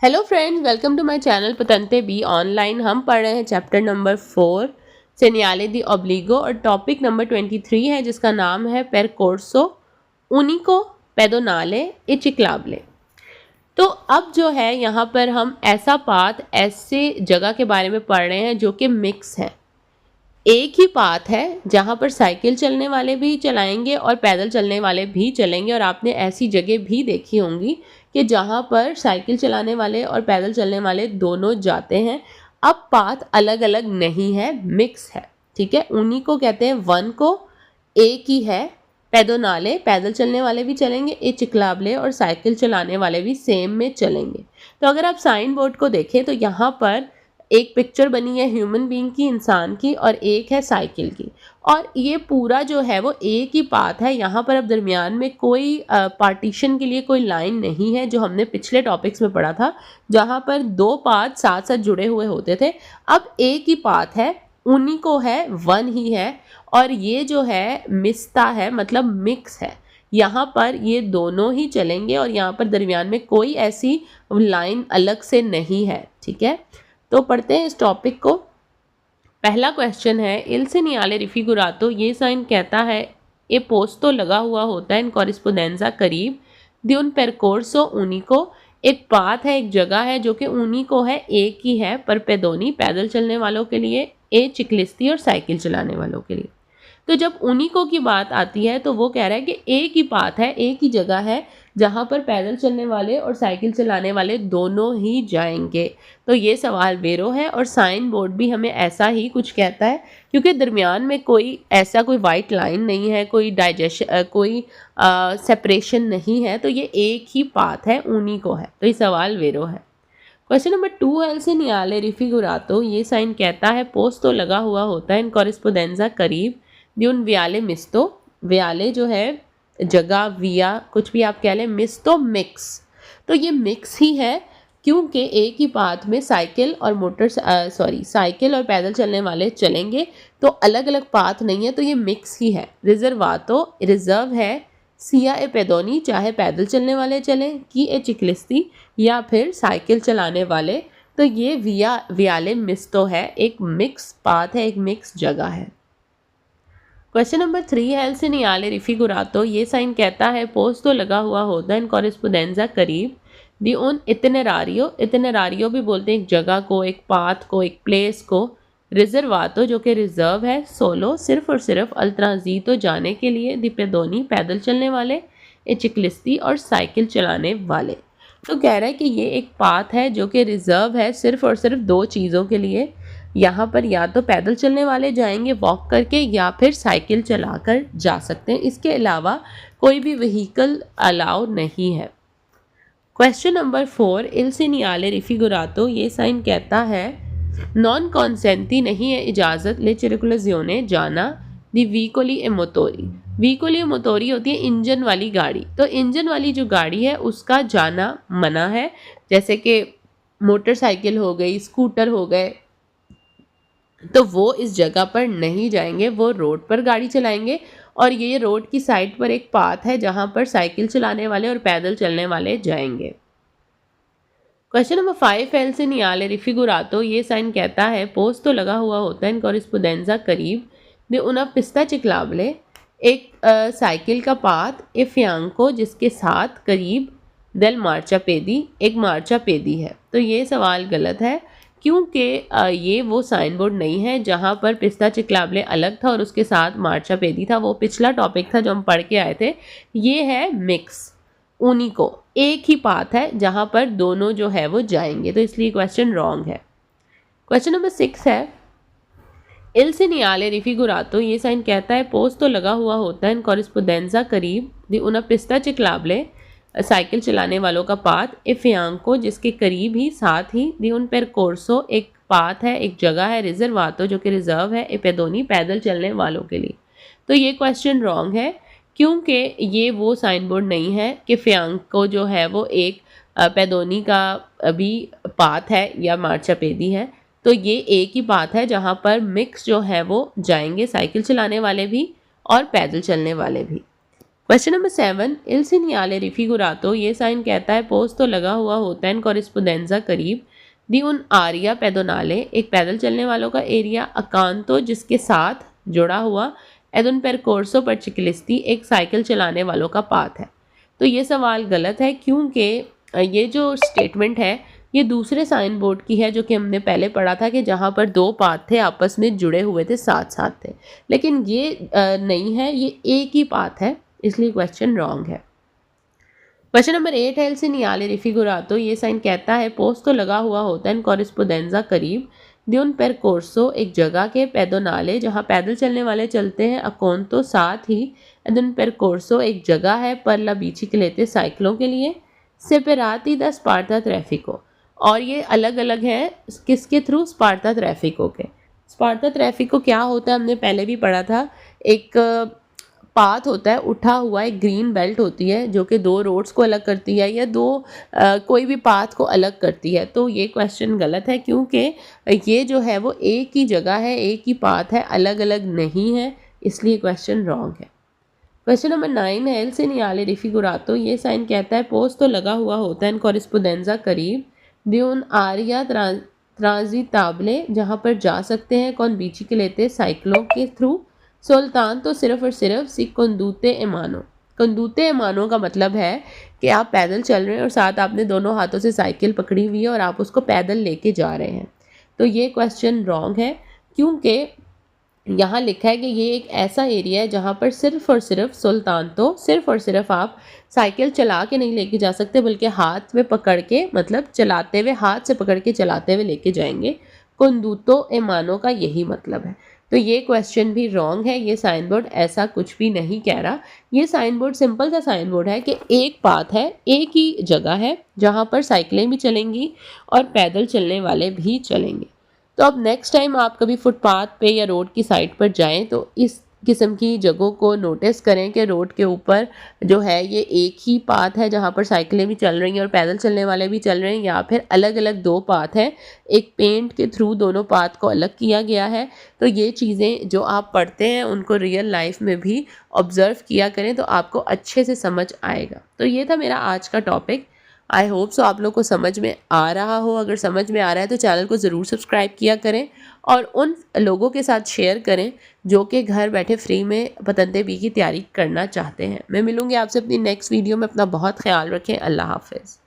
Hello friends, welcome to my channel पतंते be online. हम पढ़ रहे हैं चैप्टर नंबर 4 सेनियाले दी ओब्लिगो और टॉपिक नंबर 23 है जिसका नाम है परकोर्सो उनिको पेडोनाले ए चिक्लाबले। तो अब जो है यहाँ पर हम ऐसा पाथ, ऐसे जगह के बारे में पढ़ रहे हैं जो कि मिक्स है। एक ही पाथ है जहाँ पर साइकिल चलने वाले भी चलाएंगे और पैदल चलने वाले भी चलेंगे। और आपने ऐसी जगह भी देखी होंगी कि जहाँ पर साइकिल चलाने वाले और पैदल चलने वाले दोनों जाते हैं। अब पाथ अलग अलग नहीं है, मिक्स है। ठीक है, उन्हीं को कहते हैं वन को एक ही है। पेडोनाले पैदल चलने वाले भी चलेंगे, ए चिक्लाबले और साइकिल चलाने वाले भी सेम में चलेंगे। तो अगर आप साइन बोर्ड को देखें तो यहाँ पर एक पिक्चर बनी है ह्यूमन बीइंग की, इंसान की, और एक है साइकिल की। और ये पूरा जो है वो एक ही पाथ है। यहाँ पर अब दरमियान में कोई पार्टीशन के लिए कोई लाइन नहीं है, जो हमने पिछले टॉपिक्स में पढ़ा था जहाँ पर दो पाथ साथ साथ जुड़े हुए होते थे। अब एक ही पाथ है, उन्हीं को है, वन ही है। और ये जो है मिसता है, मतलब मिक्स है। यहाँ पर ये दोनों ही चलेंगे और यहाँ पर दरमियान में कोई ऐसी लाइन अलग से नहीं है। ठीक है, तो पढ़ते हैं इस टॉपिक को। पहला क्वेश्चन है, इल सेनियाले रिफिगुरातो, ये साइन कहता है ए पोस्तो लगा हुआ होता है इन कॉरिस्पोंडेंजा करीब दी उन परकोर्सो उनिको, एक पाथ है, एक जगह है जो कि उनिको है, एक ही है, पर पेदोनी पैदल चलने वालों के लिए, ए चिक्लिस्ती और साइकिल चलाने वालों के लिए। तो जब उनिको की बात आती है तो वो कह रहा है कि एक ही पाथ है, एक ही जगह है जहाँ पर पैदल चलने वाले और साइकिल चलाने वाले दोनों ही जाएंगे। तो ये सवाल वेरो है और साइन बोर्ड भी हमें ऐसा ही कुछ कहता है, क्योंकि दरमियान में कोई ऐसा कोई वाइट लाइन नहीं है, कोई कोई सेपरेशन नहीं है। तो ये एक ही पाथ है, उनिको है। तो ये सवाल वेरो है। क्वेश्चन नंबर 2 है, एल सेनियाले रिफिगुरातो, ये साइन कहता है पोस्तो लगा हुआ होता है इन कॉरिस्पोंडेंजा करीब दी उन वियाले मिस्तो, वियाले जो है जगह, विया कुछ भी आप कह लें, मिस्तो मिक्स। तो ये मिक्स ही है क्योंकि एक ही पाथ में साइकिल और साइकिल और पैदल चलने वाले चलेंगे, तो अलग अलग पाथ नहीं है, तो ये मिक्स ही है। रिजर्वातो रिजर्व है, सिया ए पेदोनी चाहे पैदल चलने वाले चलें, की ए चिक्लिस्ती या फिर साइकिल चलाने वाले। तो ये वियाले मिस्तो है, एक मिक्स पाथ है, एक मिक्स जगह है। क्वेश्चन नंबर 3 है, एल सेनियाले रिफिगुरातो, ये साइन कहता है पोस्तो लगा हुआ होता है इन कॉरिस्पोंडेंजा करीब दी उन इतनेरारियो, इतनेरारियो भी बोलते हैं एक जगह को, एक पाथ को, एक प्लेस को। रिजर्वातो जो कि रिजर्व है, सोलो सिर्फ और सिर्फ, अल ट्रांजीतो जाने के लिए, दी पेदोनी पैदल चलने वाले, ए चिक्लिस्ती और साइकिल चलाने वाले। तो कह रहा है कि ये एक पाथ है जो कि रिजर्व है सिर्फ और सिर्फ दो चीज़ों के लिए। यहाँ पर या तो पैदल चलने वाले जाएंगे वॉक करके, या फिर साइकिल चलाकर जा सकते हैं। इसके अलावा कोई भी व्हीकल अलाउ नहीं है। क्वेश्चन नंबर 4, इल सेनियाले रिफिगुरातो, ये साइन कहता है नॉन कॉन्सेंटी नहीं है इजाज़त ले चिरकुलजियोने जाना दी व्हीकोली ए मोटोरी। व्हीकोली ए मोटोरी होती है इंजन वाली गाड़ी। तो इंजन वाली जो गाड़ी है उसका जाना मना है, जैसे कि मोटरसाइकिल हो गई, स्कूटर हो गए, तो वो इस जगह पर नहीं जाएंगे, वो रोड पर गाड़ी चलाएंगे। और ये रोड की साइड पर एक पाथ है जहाँ पर साइकिल चलाने वाले और पैदल चलने वाले जाएंगे। क्वेश्चन नंबर 5, एल सेनियाले रिफिगुरातो, ये साइन कहता है पोस्तो लगा हुआ होता है इन कॉरिस्पोंडेंजा करीब दे उना पिस्ता चिक्लाबले, एक साइकिल का पाथ, ए फियांको जिसके साथ करीब देल मार्चा पेदी, एक मार्चा पेदी है। तो ये सवाल गलत है क्योंकि ये वो साइन बोर्ड नहीं है जहाँ पर पिस्ता चिक्लाबले अलग था और उसके साथ मार्चा पेदी था। वो पिछला टॉपिक था जो हम पढ़ के आए थे। ये है मिक्स, उनिको, एक ही पाथ है जहाँ पर दोनों जो है वो जाएंगे, तो इसलिए क्वेश्चन रॉन्ग है। क्वेश्चन नंबर 6 है, इल सेनियाले रिफिगुरातो, ये साइन कहता है पोस्तो लगा हुआ होता है इन कॉरिस्पोंडेंजा करीब दी उना पिस्ता चिक्लाबले, साइकिल चलाने वालों का पाथ, ए फियांको जिसके करीब ही साथ ही, दी उन परकोर्सो एक पाथ है, एक जगह है, रिजर्वातो जो कि रिजर्व है, ए पेदोनी पैदल चलने वालों के लिए। तो ये क्वेश्चन रॉन्ग है क्योंकि ये वो साइन बोर्ड नहीं है कि फियांको जो है वो एक पेदोनी का भी पाथ है या मार्चा पेदी है। तो ये एक ही पाथ है जहाँ पर मिक्स जो है वो जाएंगे, साइकिल चलाने वाले भी और पैदल चलने वाले भी। क्वेश्चन नंबर 7, इल सीनियाले रिफिगुरातो, ये साइन कहता है पोज तो लगा हुआ होता है इन कॉरिस्पोंडेंजा करीब, दी उन आरिया पेदोनाले, एक पैदल चलने वालों का एरिया, अकांतो जिसके साथ जुड़ा हुआ, एदुन परकोर्सो पर्चिकलिस्ती, एक साइकिल चलाने वालों का पाथ है। तो ये सवाल गलत है क्योंकि ये जो स्टेटमेंट है ये दूसरे साइन बोर्ड की है जो कि हमने पहले पढ़ा था कि जहाँ पर दो पाथ थे आपस में जुड़े हुए थे, साथ साथ थे, लेकिन ये नहीं है, ये एक ही पाथ है, इसलिए क्वेश्चन रॉन्ग है। क्वेश्चन नंबर 8 है, एल सीनियाले रिफिगुरातो, ये साइन कहता है पोस्ट तो लगा हुआ होता है इन कॉरिस्पोंडेंजा करीब, दी उन परकोर्सो, एक जगह के, पेदोनाले जहाँ पैदल चलने वाले चलते हैं, अकोंतो साथ ही, एदुन परकोर्सो एक जगह है, पर ला बिचिक्लेते साइकिलों के लिए, सेपेराती द स्पार्ता ट्रैफिको, और ये अलग अलग है किसके थ्रू, स्पार्ता ट्रैफिको के। स्पार्ता ट्रैफिको क्या होता है हमने पहले भी पढ़ा था, एक पाथ होता है उठा हुआ, एक ग्रीन बेल्ट होती है जो कि दो रोड्स को अलग करती है या कोई भी पाथ को अलग करती है। तो ये क्वेश्चन गलत है क्योंकि ये जो है वो एक ही जगह है, एक ही पाथ है, अलग अलग नहीं है, इसलिए क्वेश्चन रॉन्ग है। क्वेश्चन नंबर 9 है, एल सीनियाले रिफिगुरातो, ये साइन कहता है पोज तो लगा हुआ होता है इन कॉरिस्पोंडेंजा करीब, दी उन आरिया ट्रांजिताबले, जहाँ पर जा सकते हैं, कौन बिचिक्लेते साइकिलों के थ्रू, सुल्तान तो सिर्फ और सिर्फ सी कंदूते एमानो। कंदूते एमानो का मतलब है कि आप पैदल चल रहे हैं और साथ आपने दोनों हाथों से साइकिल पकड़ी हुई है और आप उसको पैदल लेके जा रहे हैं। तो ये क्वेश्चन रॉन्ग है क्योंकि यहाँ लिखा है कि ये एक ऐसा एरिया है जहाँ पर सिर्फ और सिर्फ सुल्तान तो सिर्फ और सिर्फ आप साइकिल चला के नहीं लेके जा सकते बल्कि हाथ में पकड़ के, मतलब चलाते हुए, हाथ से पकड़ के चलाते हुए लेके जाएंगे। कंदूतो एमानो का यही मतलब है। तो ये क्वेश्चन भी रॉन्ग है, ये साइन बोर्ड ऐसा कुछ भी नहीं कह रहा। ये साइन बोर्ड सिंपल सा साइन बोर्ड है कि एक पाथ है, एक ही जगह है जहाँ पर साइकिलें भी चलेंगी और पैदल चलने वाले भी चलेंगे। तो अब नेक्स्ट टाइम आप कभी फुटपाथ पे या रोड की साइड पर जाएं तो इस किस्म की जगहों को नोटिस करें कि रोड के ऊपर जो है ये एक ही पाथ है जहाँ पर साइकिलें भी चल रही हैं और पैदल चलने वाले भी चल रहे हैं, या फिर अलग अलग दो पाथ हैं, एक पेंट के थ्रू दोनों पाथ को अलग किया गया है। तो ये चीज़ें जो आप पढ़ते हैं उनको रियल लाइफ में भी ऑब्ज़र्व किया करें तो आपको अच्छे से समझ आएगा। तो ये था मेरा आज का टॉपिक। आई होप सो आप लोग को समझ में आ रहा हो। अगर समझ में आ रहा है तो चैनल को ज़रूर सब्सक्राइब किया करें और उन लोगों के साथ शेयर करें जो कि घर बैठे फ्री में पतंते बी की तैयारी करना चाहते हैं। मैं मिलूँगी आपसे अपनी नेक्स्ट वीडियो में। अपना बहुत ख्याल रखें। अल्लाह हाफ़िज़।